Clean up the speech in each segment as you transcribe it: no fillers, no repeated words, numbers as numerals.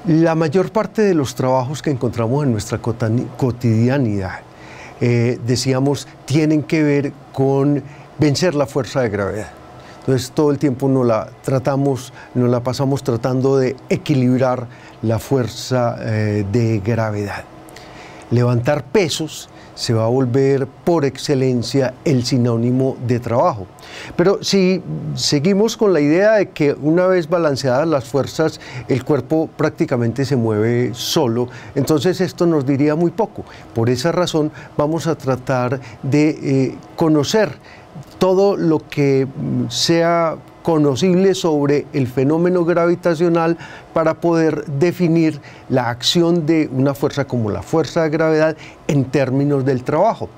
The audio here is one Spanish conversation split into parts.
La mayor parte de los trabajos que encontramos en nuestra cotidianidad, decíamos, tienen que ver con vencer la fuerza de gravedad. Entonces todo el tiempo nos la pasamos tratando de equilibrar la fuerza de gravedad. Levantar pesos se va a volver por excelencia el sinónimo de trabajo. Pero si seguimos con la idea de que una vez balanceadas las fuerzas, el cuerpo prácticamente se mueve solo, entonces esto nos diría muy poco. Por esa razón vamos a tratar de conocer todo lo que sea conocible sobre el fenómeno gravitacional para poder definir la acción de una fuerza como la fuerza de gravedad en términos del trabajo.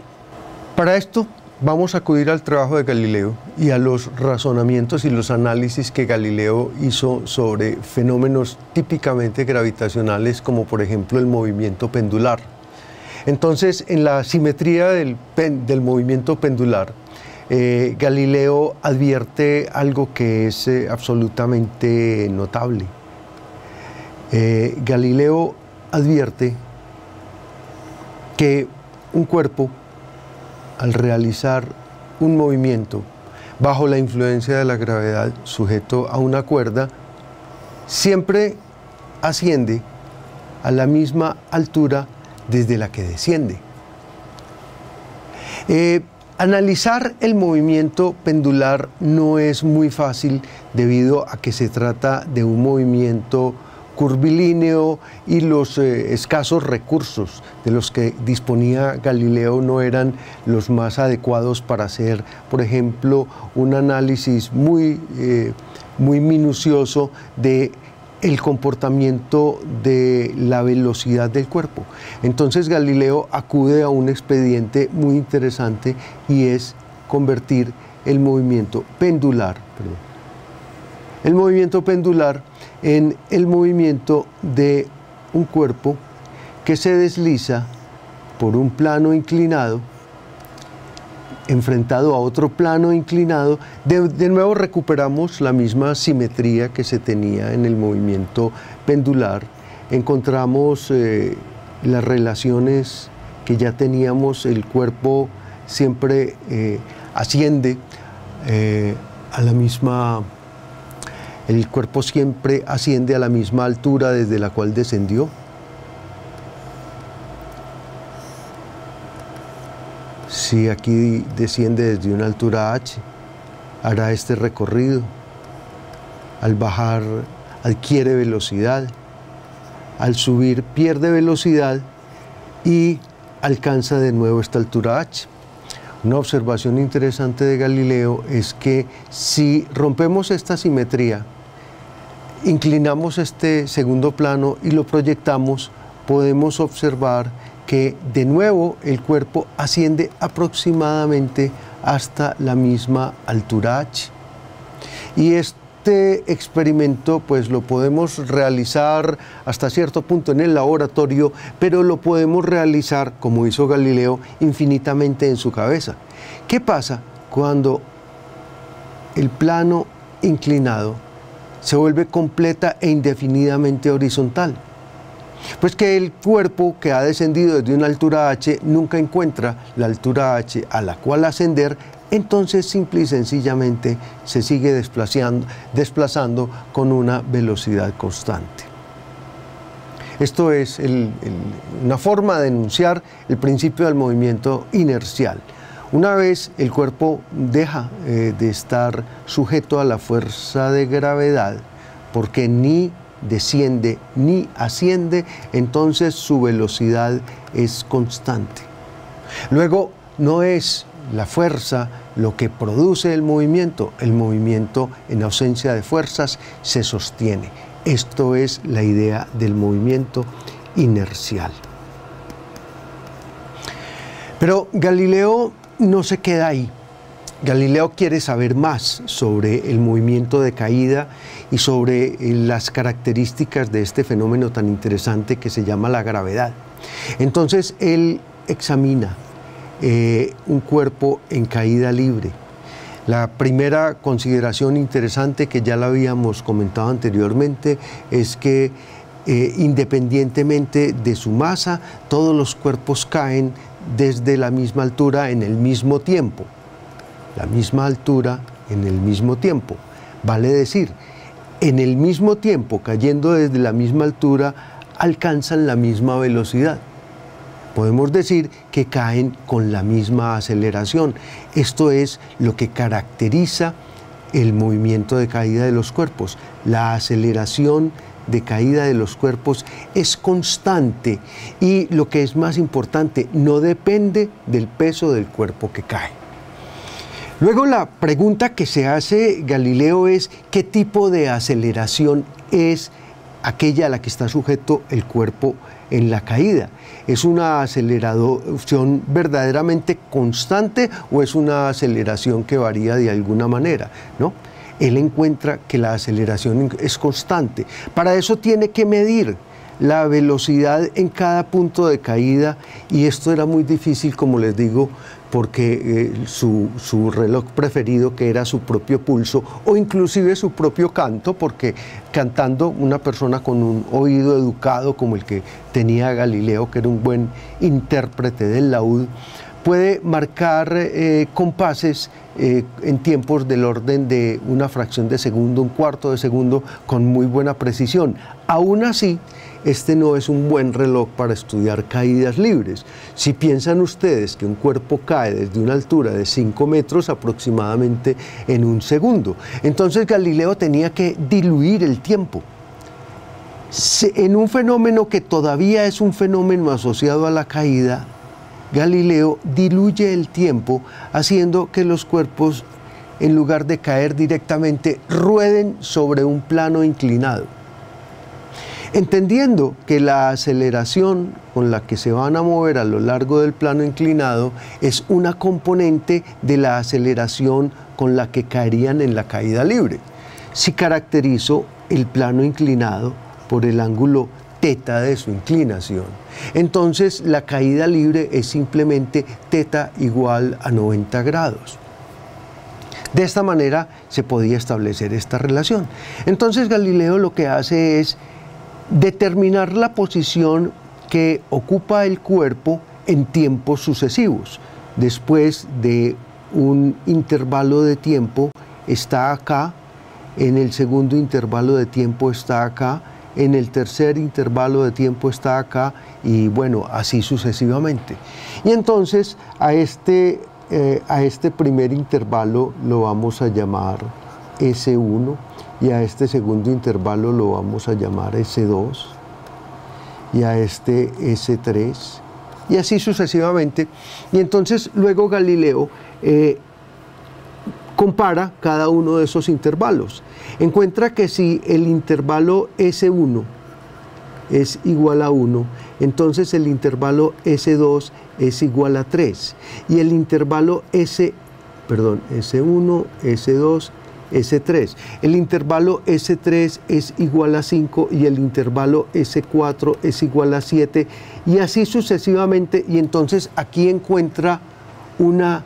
Para esto vamos a acudir al trabajo de Galileo y a los razonamientos y los análisis que Galileo hizo sobre fenómenos típicamente gravitacionales, como por ejemplo el movimiento pendular. Entonces, en la simetría del movimiento pendular, Galileo advierte algo que es absolutamente notable. Galileo advierte que un cuerpo, al realizar un movimiento bajo la influencia de la gravedad sujeto a una cuerda, siempre asciende a la misma altura desde la que desciende. Analizar el movimiento pendular no es muy fácil debido a que se trata de un movimiento curvilíneo y los escasos recursos de los que disponía Galileo no eran los más adecuados para hacer, por ejemplo, un análisis muy minucioso de el comportamiento de la velocidad del cuerpo. Entonces Galileo acude a un expediente muy interesante y es convertir el movimiento pendular, en el movimiento de un cuerpo que se desliza por un plano inclinado enfrentado a otro plano inclinado. De nuevo recuperamos la misma simetría que se tenía en el movimiento pendular. Encontramos las relaciones que ya teníamos. El cuerpo siempre asciende a la misma... El cuerpo siempre asciende a la misma altura desde la cual descendió. Si aquí desciende desde una altura h, hará este recorrido. Al bajar adquiere velocidad, al subir pierde velocidad y alcanza de nuevo esta altura h. Una observación interesante de Galileo es que si rompemos esta simetría, inclinamos este segundo plano y lo proyectamos, podemos observar que de nuevo el cuerpo asciende aproximadamente hasta la misma altura h. Y este experimento pues lo podemos realizar hasta cierto punto en el laboratorio, pero lo podemos realizar, como hizo Galileo, infinitamente en su cabeza. ¿Qué pasa cuando el plano inclinado se vuelve completa e indefinidamente horizontal? Pues que el cuerpo que ha descendido desde una altura h nunca encuentra la altura h a la cual ascender, entonces simple y sencillamente se sigue desplazando con una velocidad constante. Esto es una forma de enunciar el principio del movimiento inercial. Una vez el cuerpo deja de estar sujeto a la fuerza de gravedad, porque ni desciende ni asciende, entonces su velocidad es constante. Luego, no es la fuerza lo que produce el movimiento en ausencia de fuerzas se sostiene. Esto es la idea del movimiento inercial. Pero Galileo no se queda ahí. Galileo quiere saber más sobre el movimiento de caída y sobre las características de este fenómeno tan interesante que se llama la gravedad. Entonces él examina un cuerpo en caída libre. La primera consideración interesante, que ya la habíamos comentado anteriormente, es que independientemente de su masa, todos los cuerpos caen desde la misma altura en el mismo tiempo. La misma altura en el mismo tiempo. Vale decir, en el mismo tiempo, cayendo desde la misma altura, alcanzan la misma velocidad. Podemos decir que caen con la misma aceleración. Esto es lo que caracteriza el movimiento de caída de los cuerpos. La aceleración de caída de los cuerpos es constante y, lo que es más importante, no depende del peso del cuerpo que cae. Luego, la pregunta que se hace Galileo es: ¿qué tipo de aceleración es aquella a la que está sujeto el cuerpo en la caída? ¿Es una aceleración verdaderamente constante o es una aceleración que varía de alguna manera, ¿no? Él encuentra que la aceleración es constante. Para eso tiene que medir la velocidad en cada punto de caída, y esto era muy difícil, como les digo, porque su reloj preferido, que era su propio pulso o inclusive su propio canto, porque cantando, una persona con un oído educado como el que tenía Galileo, que era un buen intérprete del laúd, puede marcar compases en tiempos del orden de una fracción de segundo, un cuarto de segundo, con muy buena precisión. Aún así, este no es un buen reloj para estudiar caídas libres. Si piensan ustedes que un cuerpo cae desde una altura de 5 metros aproximadamente en un segundo, entonces Galileo tenía que diluir el tiempo. En un fenómeno que todavía es un fenómeno asociado a la caída, Galileo diluye el tiempo haciendo que los cuerpos, en lugar de caer directamente, rueden sobre un plano inclinado. Entendiendo que la aceleración con la que se van a mover a lo largo del plano inclinado es una componente de la aceleración con la que caerían en la caída libre, si caracterizo el plano inclinado por el ángulo teta de su inclinación, entonces la caída libre es simplemente teta igual a 90 grados. De esta manera se podía establecer esta relación. Entonces Galileo lo que hace es determinar la posición que ocupa el cuerpo en tiempos sucesivos. Después de un intervalo de tiempo está acá, en el segundo intervalo de tiempo está acá, en el tercer intervalo de tiempo está acá, y bueno, así sucesivamente. Y entonces a este primer intervalo lo vamos a llamar S1, y a este segundo intervalo lo vamos a llamar S2, y a este S3, y así sucesivamente. Y entonces luego Galileo compara cada uno de esos intervalos. Encuentra que si el intervalo S1 es igual a 1, entonces el intervalo S2 es igual a 3, y el intervalo S1, S2, S3. El intervalo S3 es igual a 5 y el intervalo S4 es igual a 7, y así sucesivamente. Y entonces aquí encuentra una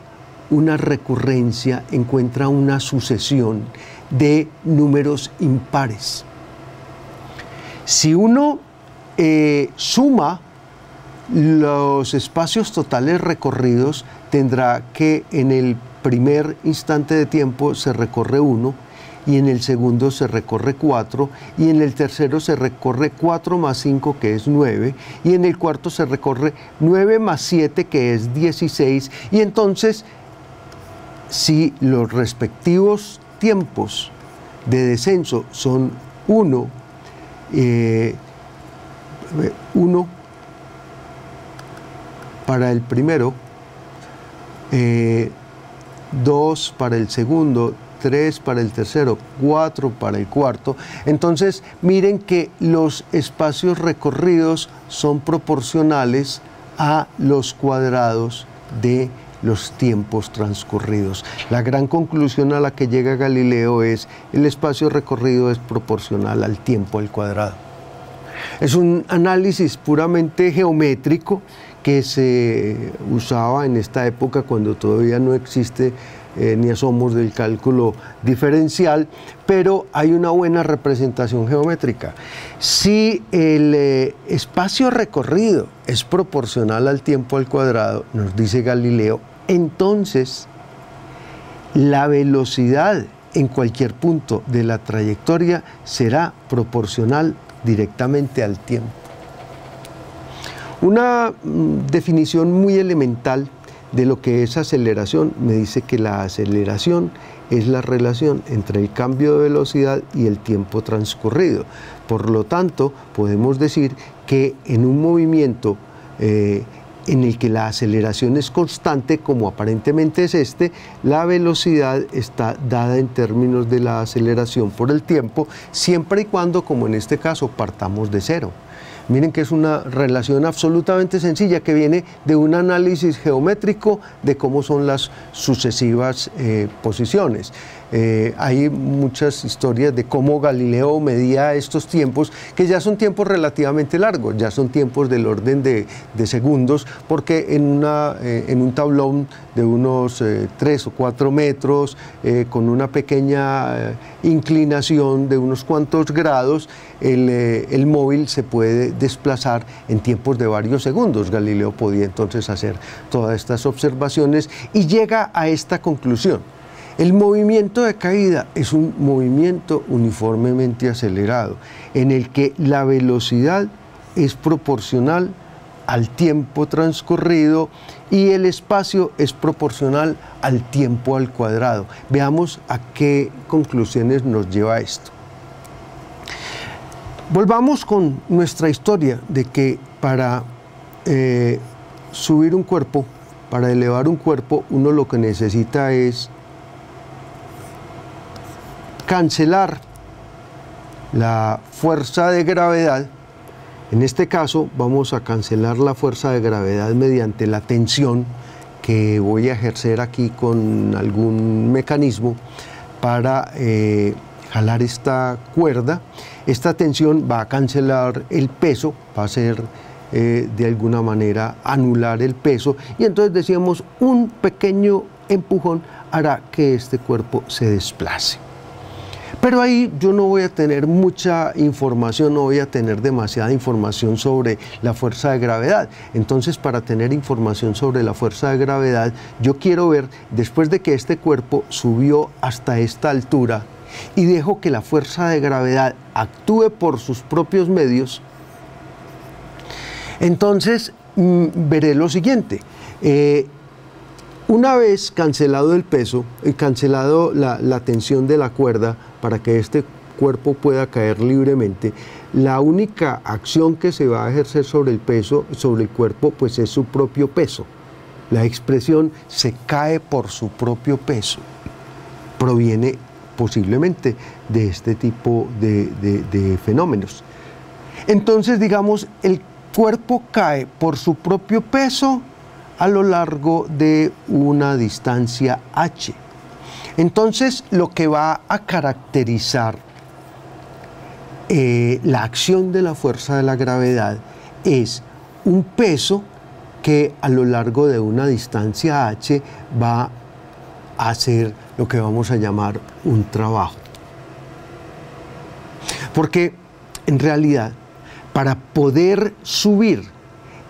recurrencia, encuentra una sucesión de números impares. Si uno suma los espacios totales recorridos, tendrá que en el primer instante de tiempo se recorre 1, y en el segundo se recorre 4, y en el tercero se recorre 4 más 5, que es 9, y en el cuarto se recorre 9 más 7, que es 16, y entonces, si los respectivos tiempos de descenso son 1 para el primero, 2 para el segundo, 3 para el tercero, 4 para el cuarto, entonces miren que los espacios recorridos son proporcionales a los cuadrados de los tiempos transcurridos. La gran conclusión a la que llega Galileo es: el espacio recorrido es proporcional al tiempo al cuadrado. Es un análisis puramente geométrico que se usaba en esta época, cuando todavía no existe ni asomos del cálculo diferencial, pero hay una buena representación geométrica. Si el espacio recorrido es proporcional al tiempo al cuadrado, nos dice Galileo, entonces la velocidad en cualquier punto de la trayectoria será proporcional directamente al tiempo. Una definición muy elemental de lo que es aceleración me dice que la aceleración es la relación entre el cambio de velocidad y el tiempo transcurrido. Por lo tanto, podemos decir que en un movimiento en el que la aceleración es constante, como aparentemente es este, la velocidad está dada en términos de la aceleración por el tiempo, siempre y cuando, como en este caso, partamos de cero. Miren que es una relación absolutamente sencilla que viene de un análisis geométrico de cómo son las sucesivas posiciones. Hay muchas historias de cómo Galileo medía estos tiempos, que ya son tiempos relativamente largos, ya son tiempos del orden de segundos, porque en un tablón de unos 3 o 4 metros, con una pequeña inclinación de unos cuantos grados, el móvil se puede desplazar en tiempos de varios segundos. Galileo podía entonces hacer todas estas observaciones y llega a esta conclusión. El movimiento de caída es un movimiento uniformemente acelerado, en el que la velocidad es proporcional al tiempo transcurrido y el espacio es proporcional al tiempo al cuadrado. Veamos a qué conclusiones nos lleva esto. Volvamos con nuestra historia de que para subir un cuerpo, para elevar un cuerpo, uno lo que necesita es cancelar la fuerza de gravedad. En este caso vamos a cancelar la fuerza de gravedad mediante la tensión que voy a ejercer aquí con algún mecanismo para jalar esta cuerda. Esta tensión va a cancelar el peso, va a hacer de alguna manera anular el peso, y entonces decíamos un pequeño empujón hará que este cuerpo se desplace. Pero ahí yo no voy a tener mucha información, no voy a tener demasiada información sobre la fuerza de gravedad. Entonces, para tener información sobre la fuerza de gravedad, yo quiero ver, después de que este cuerpo subió hasta esta altura y dejo que la fuerza de gravedad actúe por sus propios medios, entonces veré lo siguiente. Una vez cancelado el peso, cancelado la tensión de la cuerda para que este cuerpo pueda caer libremente, la única acción que se va a ejercer sobre el peso, sobre el cuerpo, pues es su propio peso. La expresión "se cae por su propio peso" proviene posiblemente de este tipo de fenómenos. Entonces, digamos, el cuerpo cae por su propio peso a lo largo de una distancia h. Entonces, lo que va a caracterizar la acción de la fuerza de la gravedad es un peso que a lo largo de una distancia h va a hacer lo que vamos a llamar un trabajo. Porque en realidad, para poder subir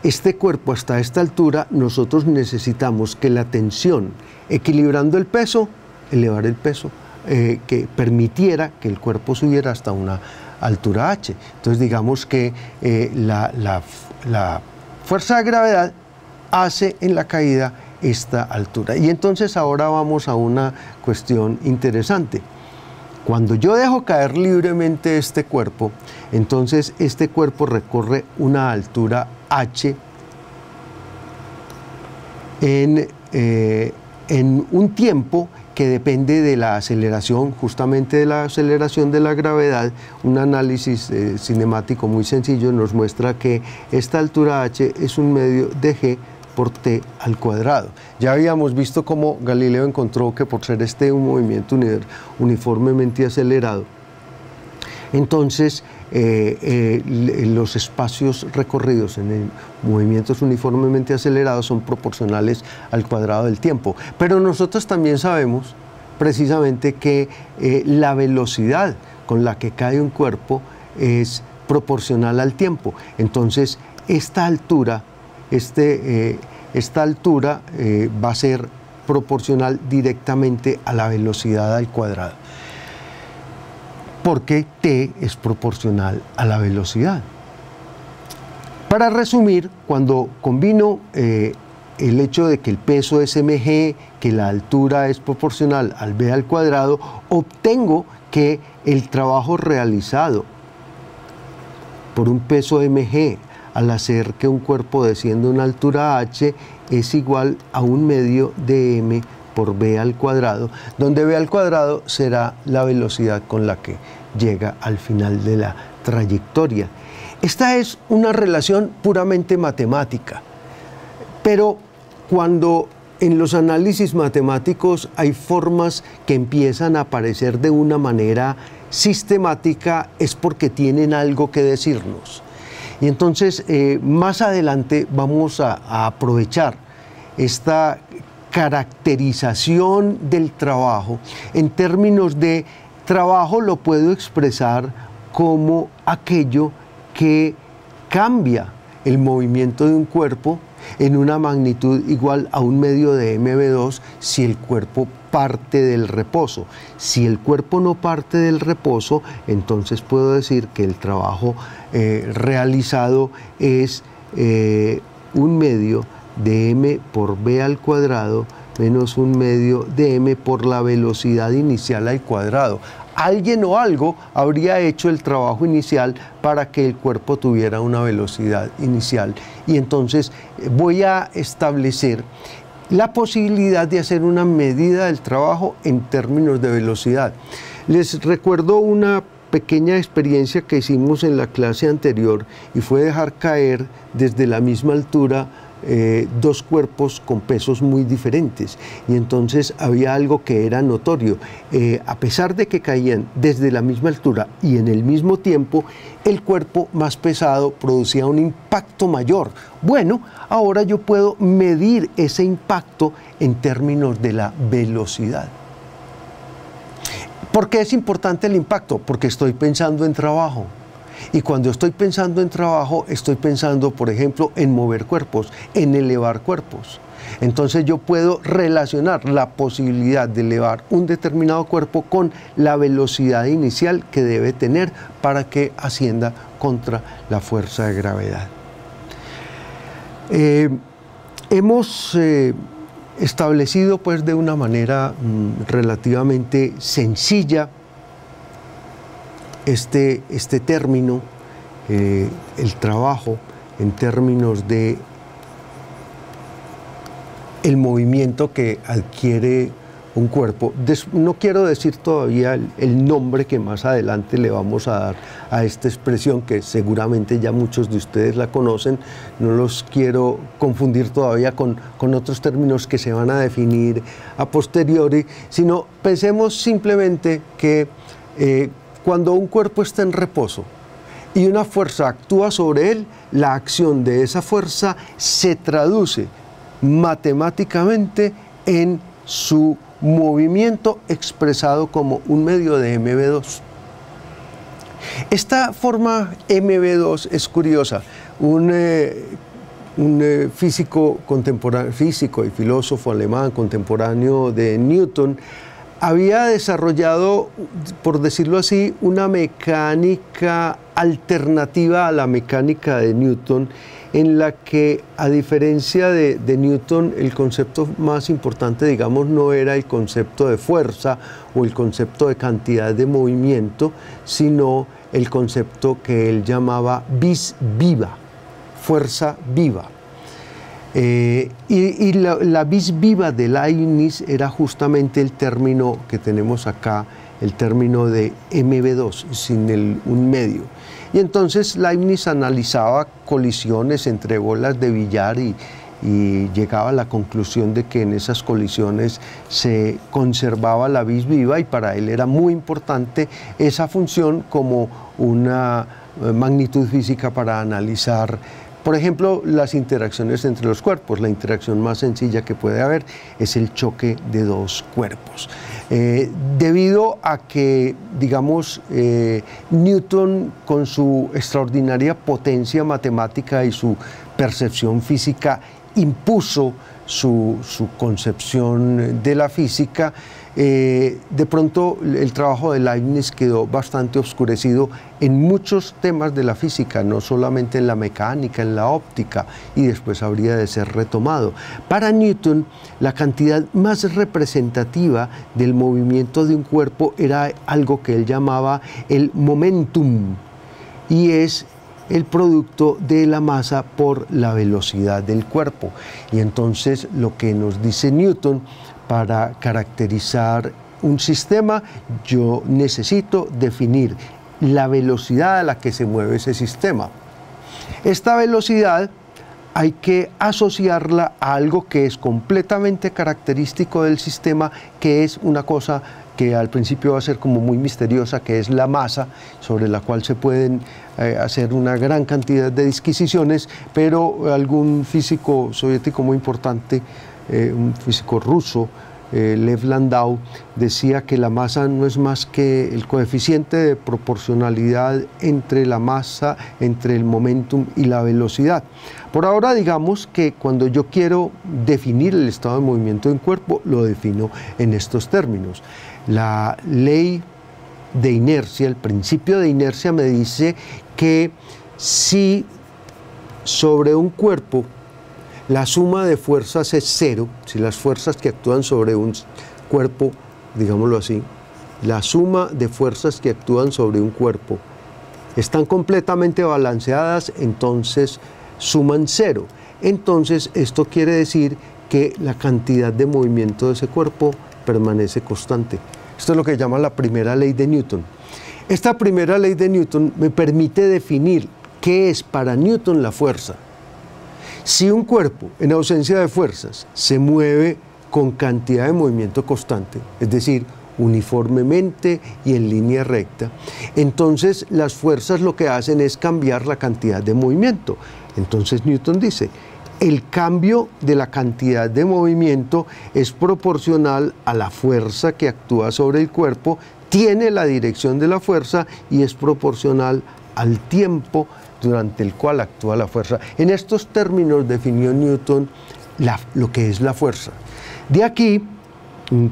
este cuerpo hasta esta altura, nosotros necesitamos que la tensión, equilibrando el peso, elevar el peso, que permitiera que el cuerpo subiera hasta una altura h. Entonces digamos que la fuerza de gravedad hace en la caída esta altura. Y entonces ahora vamos a una cuestión interesante. Cuando yo dejo caer libremente este cuerpo, entonces este cuerpo recorre una altura h en un tiempo que depende de la aceleración, justamente de la aceleración de la gravedad. Un análisis cinemático muy sencillo nos muestra que esta altura h es un medio de g por t al cuadrado. Ya habíamos visto cómo Galileo encontró que por ser un movimiento uniformemente acelerado, Entonces, los espacios recorridos en movimientos uniformemente acelerados son proporcionales al cuadrado del tiempo. Pero nosotros también sabemos precisamente que la velocidad con la que cae un cuerpo es proporcional al tiempo. Entonces, esta altura va a ser proporcional directamente a la velocidad al cuadrado, porque t es proporcional a la velocidad. Para resumir, cuando combino el hecho de que el peso es mg, que la altura es proporcional al v al cuadrado, obtengo que el trabajo realizado por un peso mg al hacer que un cuerpo descienda a una altura h es igual a 1/2 de m por v al cuadrado, donde v al cuadrado será la velocidad con la que llega al final de la trayectoria. Esta es una relación puramente matemática, pero cuando en los análisis matemáticos hay formas que empiezan a aparecer de una manera sistemática, es porque tienen algo que decirnos. Y entonces, más adelante vamos a aprovechar esta caracterización del trabajo. En términos de trabajo lo puedo expresar como aquello que cambia el movimiento de un cuerpo en una magnitud igual a 1/2 de mv2 si el cuerpo parte del reposo. Si el cuerpo no parte del reposo, entonces puedo decir que el trabajo realizado es 1/2 de m por v al cuadrado menos 1/2 de m por la velocidad inicial al cuadrado. Alguien o algo habría hecho el trabajo inicial para que el cuerpo tuviera una velocidad inicial. Y entonces voy a establecer la posibilidad de hacer una medida del trabajo en términos de velocidad. Les recuerdo una pequeña experiencia que hicimos en la clase anterior y fue dejar caer desde la misma altura dos cuerpos con pesos muy diferentes, y entonces había algo que era notorio. A pesar de que caían desde la misma altura y en el mismo tiempo, el cuerpo más pesado producía un impacto mayor. Bueno, ahora yo puedo medir ese impacto en términos de la velocidad. ¿Por qué es importante el impacto? Porque estoy pensando en trabajo. Y cuando estoy pensando en trabajo, estoy pensando, por ejemplo, en mover cuerpos, en elevar cuerpos. Entonces yo puedo relacionar la posibilidad de elevar un determinado cuerpo con la velocidad inicial que debe tener para que ascienda contra la fuerza de gravedad. Hemos establecido pues de una manera relativamente sencilla este término, el trabajo, en términos de el movimiento que adquiere un cuerpo. No quiero decir todavía el nombre que más adelante le vamos a dar a esta expresión, que seguramente ya muchos de ustedes la conocen. No los quiero confundir todavía con otros términos que se van a definir a posteriori, sino pensemos simplemente que cuando un cuerpo está en reposo y una fuerza actúa sobre él, la acción de esa fuerza se traduce matemáticamente en su movimiento expresado como 1/2 de mv2. Esta forma mv2 es curiosa. Un físico contemporáneo, físico y filósofo alemán contemporáneo de Newton, había desarrollado, por decirlo así, una mecánica alternativa a la mecánica de Newton, en la que, a diferencia de Newton, el concepto más importante, digamos, no era el concepto de fuerza o el concepto de cantidad de movimiento, sino el concepto que él llamaba vis viva, fuerza viva. Y la vis viva de Leibniz era justamente el término que tenemos acá, el término de mv2, sin el 1/2. Y entonces Leibniz analizaba colisiones entre bolas de billar y y llegaba a la conclusión de que en esas colisiones se conservaba la vis viva, y para él era muy importante esa función como una magnitud física para analizar, por ejemplo, las interacciones entre los cuerpos. La interacción más sencilla que puede haber es el choque de dos cuerpos. Debido a que, digamos, Newton, con su extraordinaria potencia matemática y su percepción física, impuso su concepción de la física, de pronto el trabajo de Leibniz quedó bastante oscurecido en muchos temas de la física, no solamente en la mecánica, en la óptica, y después habría de ser retomado. Para Newton, la cantidad más representativa del movimiento de un cuerpo era algo que él llamaba el momentum, y es el producto de la masa por la velocidad del cuerpo. Y entonces lo que nos dice Newton: para caracterizar un sistema, yo necesito definir la velocidad a la que se mueve ese sistema. Esta velocidad hay que asociarla a algo que es completamente característico del sistema, que es una cosa que al principio va a ser como muy misteriosa, que es la masa, sobre la cual se pueden hacer una gran cantidad de disquisiciones, pero algún físico soviético muy importante, un físico ruso, Lev Landau, decía que la masa no es más que el coeficiente de proporcionalidad entre la masa, entre el momentum y la velocidad. Por ahora, digamos que cuando yo quiero definir el estado de movimiento de un cuerpo, lo defino en estos términos. La ley de inercia, el principio de inercia, me dice que si sobre un cuerpo la suma de fuerzas es cero, si las fuerzas que actúan sobre un cuerpo, digámoslo así, la suma de fuerzas que actúan sobre un cuerpo están completamente balanceadas, entonces suman cero. Entonces esto quiere decir que la cantidad de movimiento de ese cuerpo permanece constante. Esto es lo que llaman la primera ley de Newton. Esta primera ley de Newton me permite definir qué es para Newton la fuerza. Si un cuerpo, en ausencia de fuerzas, se mueve con cantidad de movimiento constante, es decir, uniformemente y en línea recta, entonces las fuerzas lo que hacen es cambiar la cantidad de movimiento. Entonces Newton dice: el cambio de la cantidad de movimiento es proporcional a la fuerza que actúa sobre el cuerpo, tiene la dirección de la fuerza y es proporcional al tiempo durante el cual actúa la fuerza. En estos términos definió Newton lo que es la fuerza. De aquí, un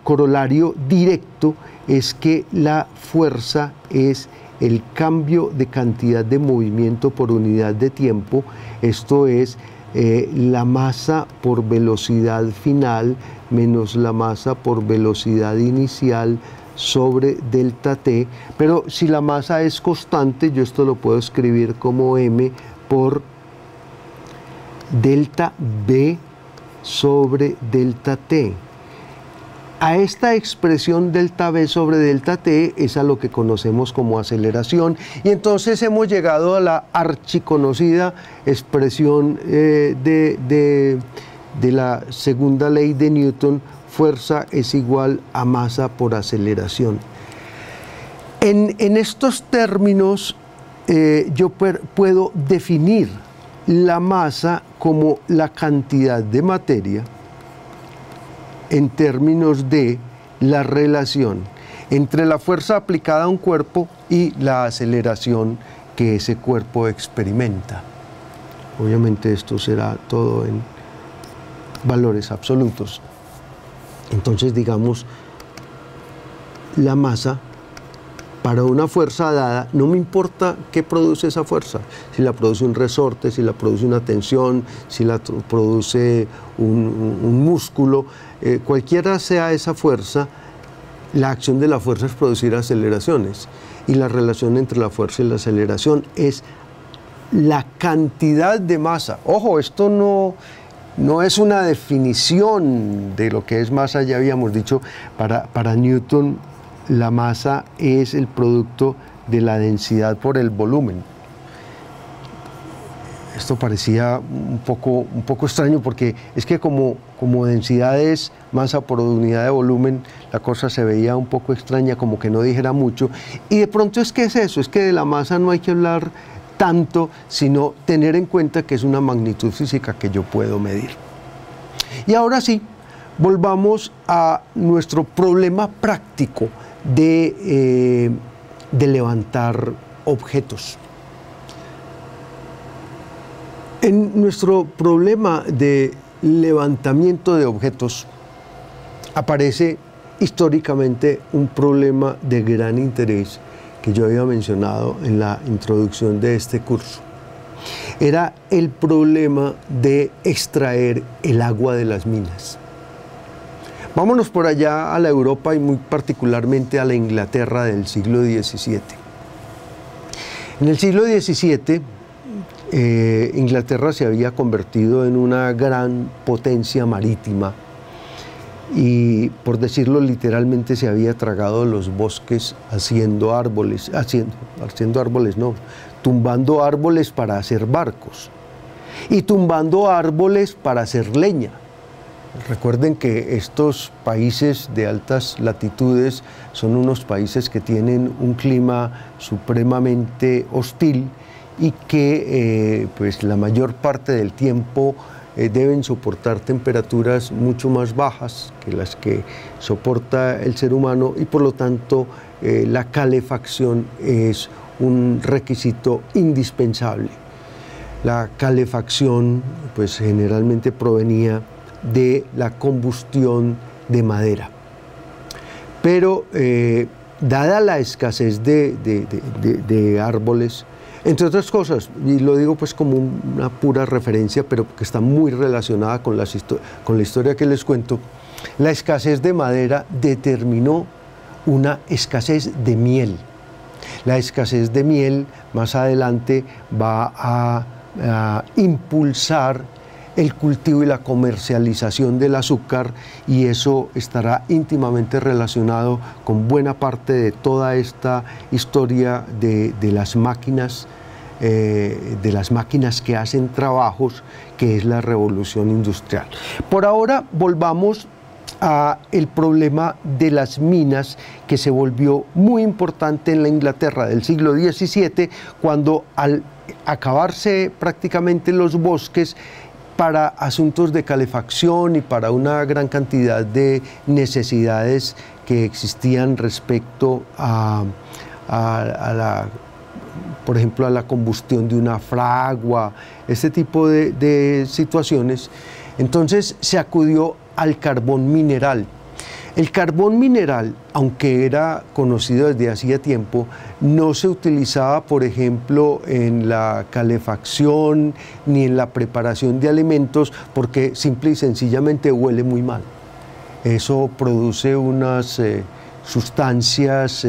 corolario directo es que la fuerza es el cambio de cantidad de movimiento por unidad de tiempo, esto es, la masa por velocidad final menos la masa por velocidad inicial sobre delta t, pero si la masa es constante, yo esto lo puedo escribir como m por delta b sobre delta t. A esta expresión delta b sobre delta t es a lo que conocemos como aceleración, y entonces hemos llegado a la archiconocida expresión de la segunda ley de Newton: fuerza es igual a masa por aceleración. En estos términos yo puedo definir la masa como la cantidad de materia en términos de la relación entre la fuerza aplicada a un cuerpo y la aceleración que ese cuerpo experimenta. Obviamente esto será todo en valores absolutos. Entonces, digamos, la masa para una fuerza dada, no me importa qué produce esa fuerza, si la produce un resorte, si la produce una tensión, si la produce un músculo, cualquiera sea esa fuerza, la acción de la fuerza es producir aceleraciones, y la relación entre la fuerza y la aceleración es la cantidad de masa. Ojo, esto no es una definición de lo que es masa. Ya habíamos dicho, para Newton la masa es el producto de la densidad por el volumen. Esto parecía un poco extraño porque es que como densidades, masa por unidad de volumen, la cosa se veía un poco extraña, como que no dijera mucho. Y de pronto es que es eso, es que de la masa no hay que hablar tanto, sino tener en cuenta que es una magnitud física que yo puedo medir. Y ahora sí, volvamos a nuestro problema práctico de levantar objetos. En nuestro problema de levantamiento de objetos aparece históricamente un problema de gran interés que yo había mencionado en la introducción de este curso. Era el problema de extraer el agua de las minas. Vámonos por allá a la Europa y muy particularmente a la Inglaterra del siglo XVII. En el siglo XVII, Inglaterra se había convertido en una gran potencia marítima y, por decirlo literalmente, se había tragado los bosques tumbando árboles para hacer barcos y tumbando árboles para hacer leña. Recuerden que estos países de altas latitudes son unos países que tienen un clima supremamente hostil y que pues la mayor parte del tiempo deben soportar temperaturas mucho más bajas que las que soporta el ser humano y por lo tanto la calefacción es un requisito indispensable. La calefacción pues generalmente provenía de la combustión de madera. Pero dada la escasez de árboles, entre otras cosas, y lo digo pues como una pura referencia, pero que está muy relacionada con la historia que les cuento, la escasez de madera determinó una escasez de miel. La escasez de miel más adelante va a impulsar el cultivo y la comercialización del azúcar, y eso estará íntimamente relacionado con buena parte de toda esta historia de las máquinas que hacen trabajos, que es la revolución industrial. Por ahora volvamos a el problema de las minas, que se volvió muy importante en la Inglaterra del siglo XVII, cuando al acabarse prácticamente los bosques, para asuntos de calefacción y para una gran cantidad de necesidades que existían respecto por ejemplo, a la combustión de una fragua, este tipo de situaciones. Entonces se acudió al carbón mineral. El carbón mineral, aunque era conocido desde hacía tiempo, no se utilizaba, por ejemplo, en la calefacción ni en la preparación de alimentos, porque simple y sencillamente huele muy mal. Eso produce unas sustancias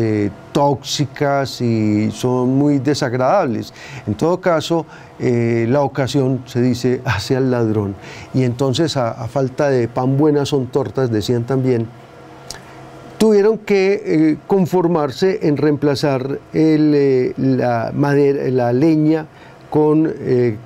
tóxicas y son muy desagradables. En todo caso, la ocasión, se dice, hace al ladrón. Y entonces, a falta de pan buenas son tortas, decían también, tuvieron que conformarse en reemplazar la leña con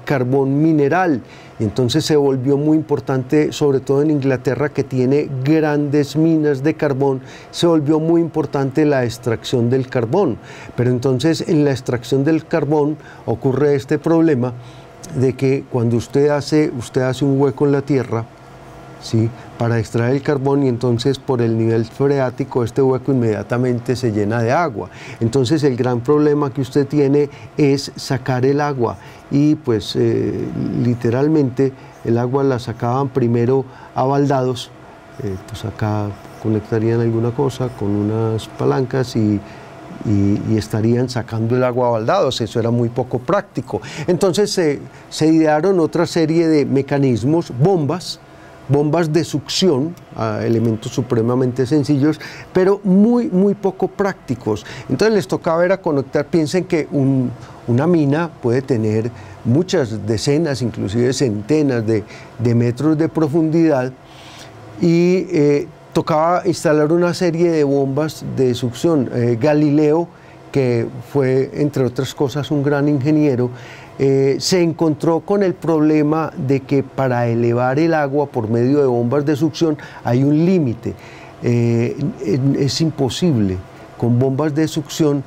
carbón mineral. Entonces se volvió muy importante, sobre todo en Inglaterra, que tiene grandes minas de carbón, se volvió muy importante la extracción del carbón. Pero entonces en la extracción del carbón ocurre este problema de que cuando usted hace un hueco en la tierra, ¿sí?, para extraer el carbón, y entonces por el nivel freático este hueco inmediatamente se llena de agua. Entonces el gran problema que usted tiene es sacar el agua, y pues literalmente el agua la sacaban primero a baldados, pues acá conectarían alguna cosa con unas palancas y estarían sacando el agua a baldados. Eso era muy poco práctico. Entonces se idearon otra serie de mecanismos, bombas de succión, elementos supremamente sencillos, pero muy poco prácticos. Entonces les tocaba era conectar. Piensen que una mina puede tener muchas decenas, inclusive centenas de metros de profundidad, y tocaba instalar una serie de bombas de succión. Galileo, que fue, entre otras cosas, un gran ingeniero, se encontró con el problema de que para elevar el agua por medio de bombas de succión hay un límite. Es imposible con bombas de succión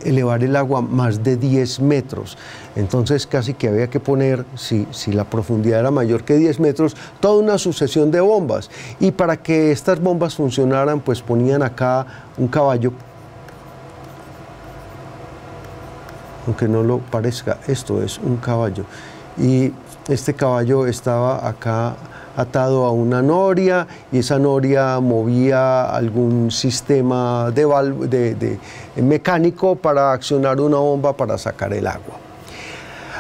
elevar el agua más de 10 metros. Entonces casi que había que poner, si la profundidad era mayor que 10 metros, toda una sucesión de bombas. Y para que estas bombas funcionaran, pues ponían acá un caballo. Aunque no lo parezca, esto es un caballo. Y este caballo estaba acá atado a una noria, y esa noria movía algún sistema mecánico para accionar una bomba para sacar el agua.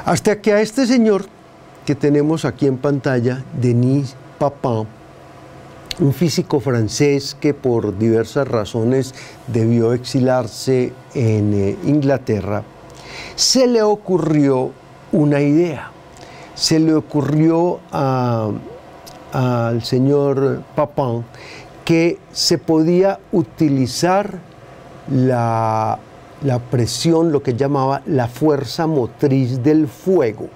Hasta que a este señor que tenemos aquí en pantalla, Denis Papin, un físico francés que por diversas razones debió exilarse en Inglaterra, se le ocurrió una idea. Se le ocurrió al señor Papin que se podía utilizar la presión, lo que llamaba la fuerza motriz del fuego,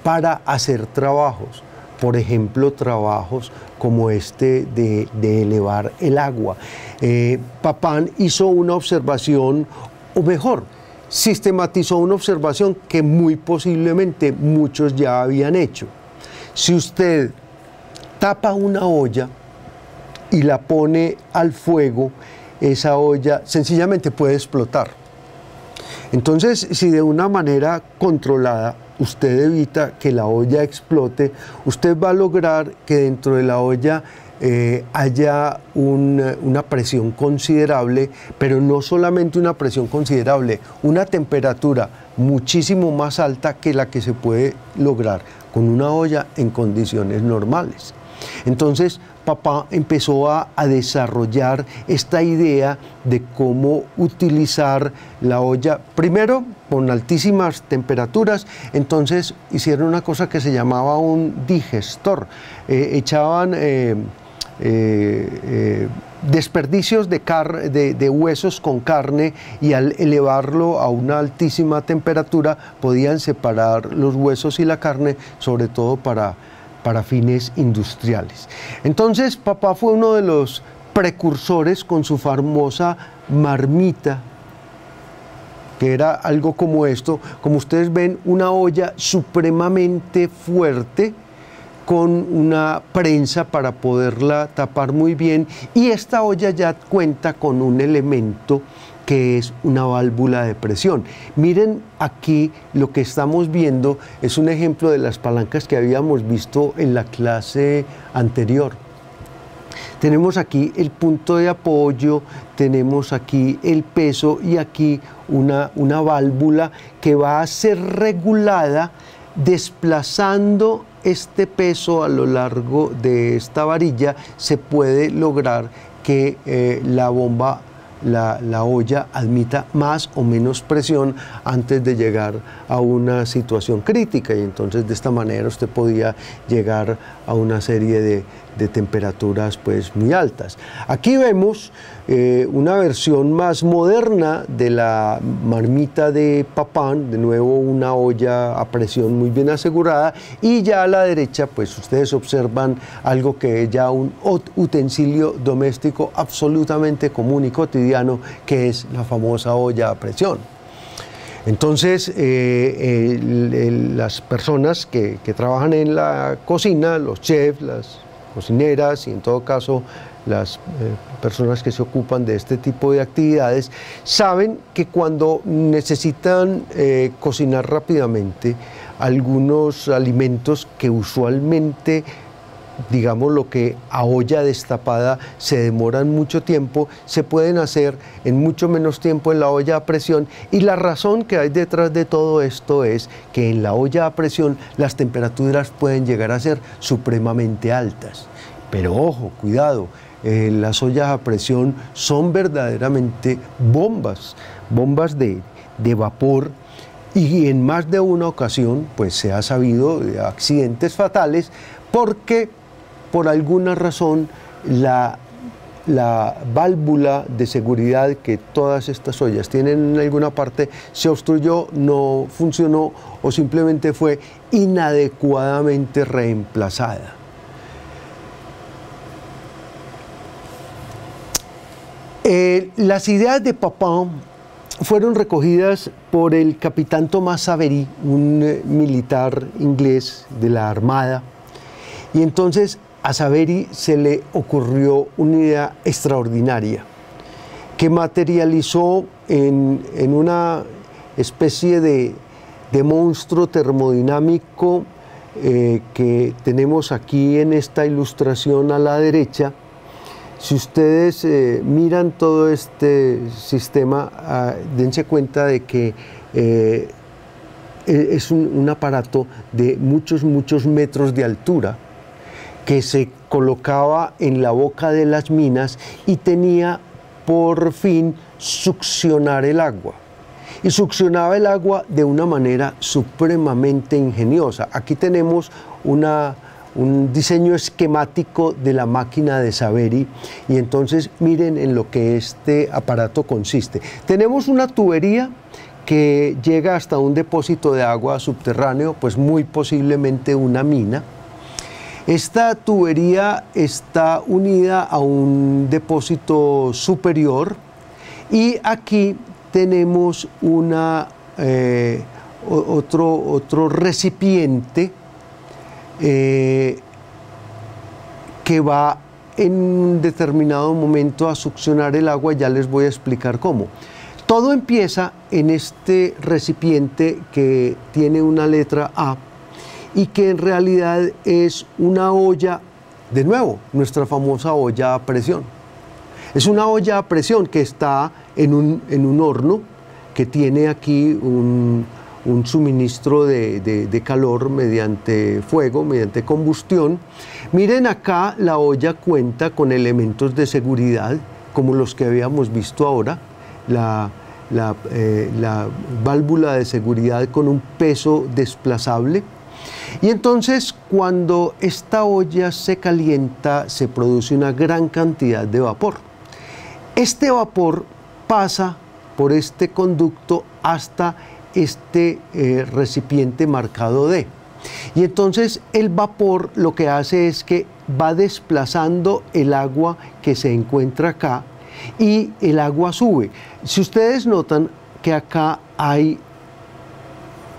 para hacer trabajos. Por ejemplo, trabajos como este de elevar el agua. Papin hizo una observación, o mejor, sistematizó una observación que muy posiblemente muchos ya habían hecho. Si usted tapa una olla y la pone al fuego, esa olla sencillamente puede explotar. Entonces, si de una manera controlada usted evita que la olla explote, usted va a lograr que dentro de la olla haya una presión considerable, pero no solamente una presión considerable, una temperatura muchísimo más alta que la que se puede lograr con una olla en condiciones normales. Entonces, Papin empezó a desarrollar esta idea de cómo utilizar la olla, primero con altísimas temperaturas. Entonces hicieron una cosa que se llamaba un digestor. Echaban desperdicios de huesos con carne, y al elevarlo a una altísima temperatura podían separar los huesos y la carne, sobre todo para fines industriales. Entonces Papin fue uno de los precursores con su famosa marmita, que era algo como esto. Como ustedes ven, una olla supremamente fuerte con una prensa para poderla tapar muy bien, y esta olla ya cuenta con un elemento que es una válvula de presión. Miren aquí, lo que estamos viendo es un ejemplo de las palancas que habíamos visto en la clase anterior. Tenemos aquí el punto de apoyo, tenemos aquí el peso, y aquí una válvula que va a ser regulada desplazando este peso a lo largo de esta varilla. Se puede lograr que la bomba, la olla, admita más o menos presión antes de llegar a una situación crítica, y entonces de esta manera usted podía llegar a una serie de temperaturas pues muy altas. Aquí vemos una versión más moderna de la marmita de Papin, de nuevo una olla a presión muy bien asegurada, y ya a la derecha pues ustedes observan algo que es ya un utensilio doméstico absolutamente común y cotidiano, que es la famosa olla a presión. Entonces, las personas que trabajan en la cocina, los chefs, las cocineras, y en todo caso las personas que se ocupan de este tipo de actividades, saben que cuando necesitan cocinar rápidamente algunos alimentos que usualmente, digamos, lo que a olla destapada se demoran mucho tiempo, se pueden hacer en mucho menos tiempo en la olla a presión. Y la razón que hay detrás de todo esto es que en la olla a presión las temperaturas pueden llegar a ser supremamente altas. Pero ojo, cuidado, las ollas a presión son verdaderamente bombas de vapor, y en más de una ocasión pues se ha sabido de accidentes fatales porque por alguna razón la la válvula de seguridad que todas estas ollas tienen en alguna parte se obstruyó, no funcionó o simplemente fue inadecuadamente reemplazada. Las ideas de Papin fueron recogidas por el capitán Thomas Savery, un militar inglés de la Armada, y entonces a Savery se le ocurrió una idea extraordinaria que materializó en una especie de monstruo termodinámico que tenemos aquí en esta ilustración a la derecha. Si ustedes miran todo este sistema, dense cuenta de que es un aparato de muchos metros de altura que se colocaba en la boca de las minas y tenía por fin succionar el agua. Y succionaba el agua de una manera supremamente ingeniosa. Aquí tenemos un diseño esquemático de la máquina de Savery y entonces miren en lo que este aparato consiste. Tenemos una tubería que llega hasta un depósito de agua subterráneo, pues muy posiblemente una mina. Esta tubería está unida a un depósito superior y aquí tenemos otro recipiente que va en un determinado momento a succionar el agua. Ya les voy a explicar cómo. Todo empieza en este recipiente que tiene una letra A y que en realidad es una olla, de nuevo, nuestra famosa olla a presión. Es una olla a presión que está en un horno que tiene aquí un suministro de calor mediante fuego, mediante combustión. Miren acá, la olla cuenta con elementos de seguridad, como los que habíamos visto ahora, la válvula de seguridad con un peso desplazable. Y entonces, cuando esta olla se calienta, se produce una gran cantidad de vapor. Este vapor pasa por este conducto hasta este recipiente marcado D. Y entonces el vapor lo que hace es que va desplazando el agua que se encuentra acá y el agua sube. Si ustedes notan que acá hay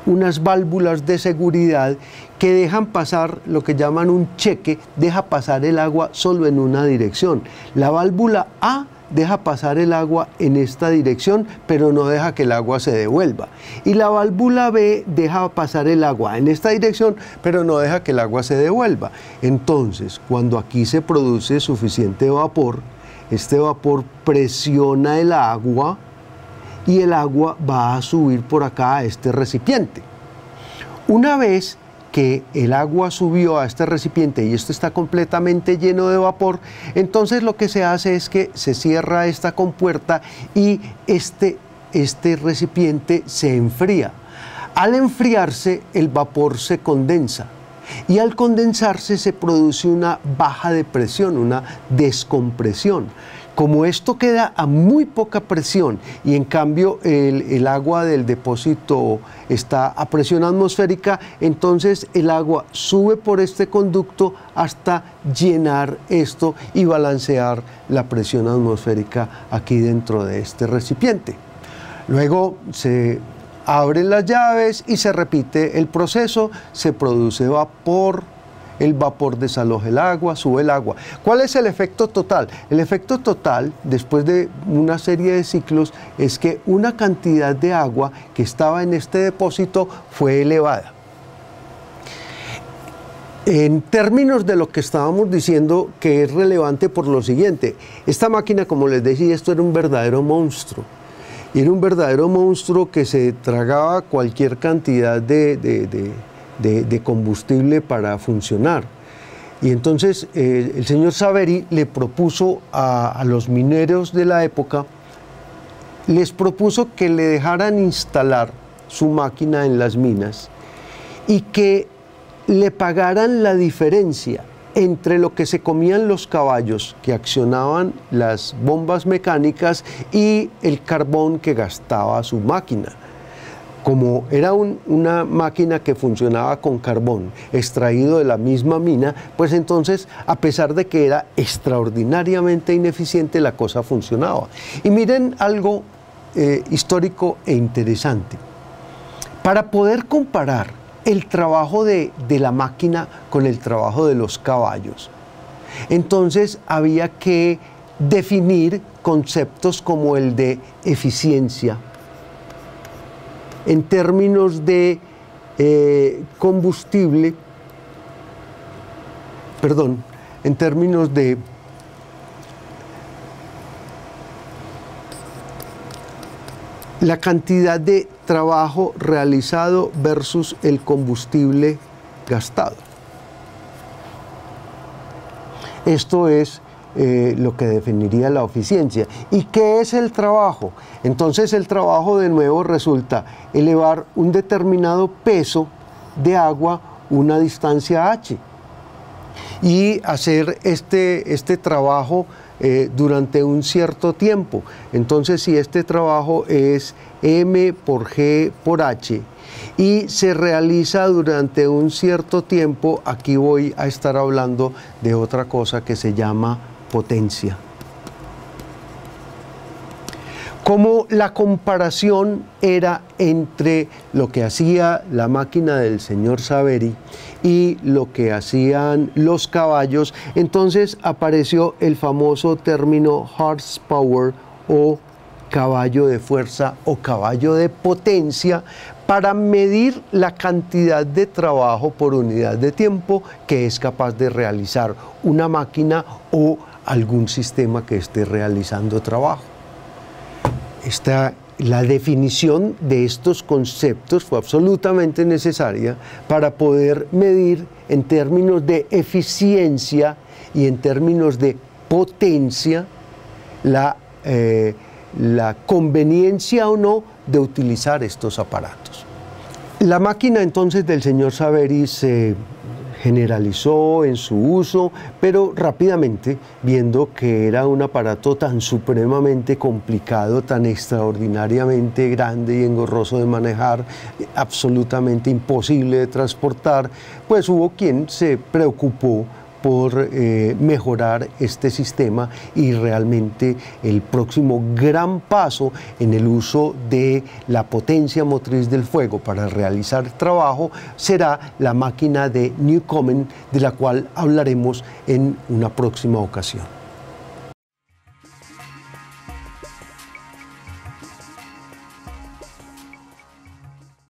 unas válvulas de seguridad que dejan pasar lo que llaman un cheque, deja pasar el agua solo en una dirección. La válvula A deja pasar el agua en esta dirección, pero no deja que el agua se devuelva. Y la válvula B deja pasar el agua en esta dirección, pero no deja que el agua se devuelva. Entonces, cuando aquí se produce suficiente vapor, este vapor presiona el agua y el agua va a subir por acá a este recipiente. Una vez que el agua subió a este recipiente y esto está completamente lleno de vapor, entonces lo que se hace es que se cierra esta compuerta y este recipiente se enfría. Al enfriarse, el vapor se condensa y al condensarse se produce una baja de presión, una descompresión. Como esto queda a muy poca presión y en cambio el agua del depósito está a presión atmosférica, entonces el agua sube por este conducto hasta llenar esto y balancear la presión atmosférica aquí dentro de este recipiente. Luego se abren las llaves y se repite el proceso, se produce vapor. El vapor desaloja el agua, sube el agua. ¿Cuál es el efecto total? El efecto total, después de una serie de ciclos, es que una cantidad de agua que estaba en este depósito fue elevada. En términos de lo que estábamos diciendo, que es relevante por lo siguiente, esta máquina, como les decía, esto era un verdadero monstruo. Y era un verdadero monstruo que se tragaba cualquier cantidad de combustible para funcionar. Y entonces el señor Savery le propuso a los mineros de la época, les propuso que le dejaran instalar su máquina en las minas y que le pagaran la diferencia entre lo que se comían los caballos que accionaban las bombas mecánicas y el carbón que gastaba su máquina. Como era una máquina que funcionaba con carbón extraído de la misma mina, pues entonces, a pesar de que era extraordinariamente ineficiente, la cosa funcionaba. Y miren algo histórico e interesante. Para poder comparar el trabajo de la máquina con el trabajo de los caballos, entonces había que definir conceptos como el de eficiencia, en términos de combustible, perdón, en términos de la cantidad de trabajo realizado versus el combustible gastado. Esto es lo que definiría la eficiencia. ¿Y qué es el trabajo? Entonces el trabajo de nuevo resulta elevar un determinado peso de agua una distancia h y hacer este trabajo durante un cierto tiempo. Entonces, si este trabajo es m por g por h y se realiza durante un cierto tiempo, aquí voy a estar hablando de otra cosa que se llama potencia. Como la comparación era entre lo que hacía la máquina del señor Savery y lo que hacían los caballos, entonces apareció el famoso término horsepower o caballo de fuerza o caballo de potencia para medir la cantidad de trabajo por unidad de tiempo que es capaz de realizar una máquina o algún sistema que esté realizando trabajo. La definición de estos conceptos fue absolutamente necesaria para poder medir en términos de eficiencia y en términos de potencia la conveniencia o no de utilizar estos aparatos. La máquina entonces del señor Savery se generalizó en su uso, pero rápidamente, viendo que era un aparato tan supremamente complicado, tan extraordinariamente grande y engorroso de manejar, absolutamente imposible de transportar, pues hubo quien se preocupó por mejorar este sistema, y realmente el próximo gran paso en el uso de la potencia motriz del fuego para realizar trabajo será la máquina de Newcomen, de la cual hablaremos en una próxima ocasión.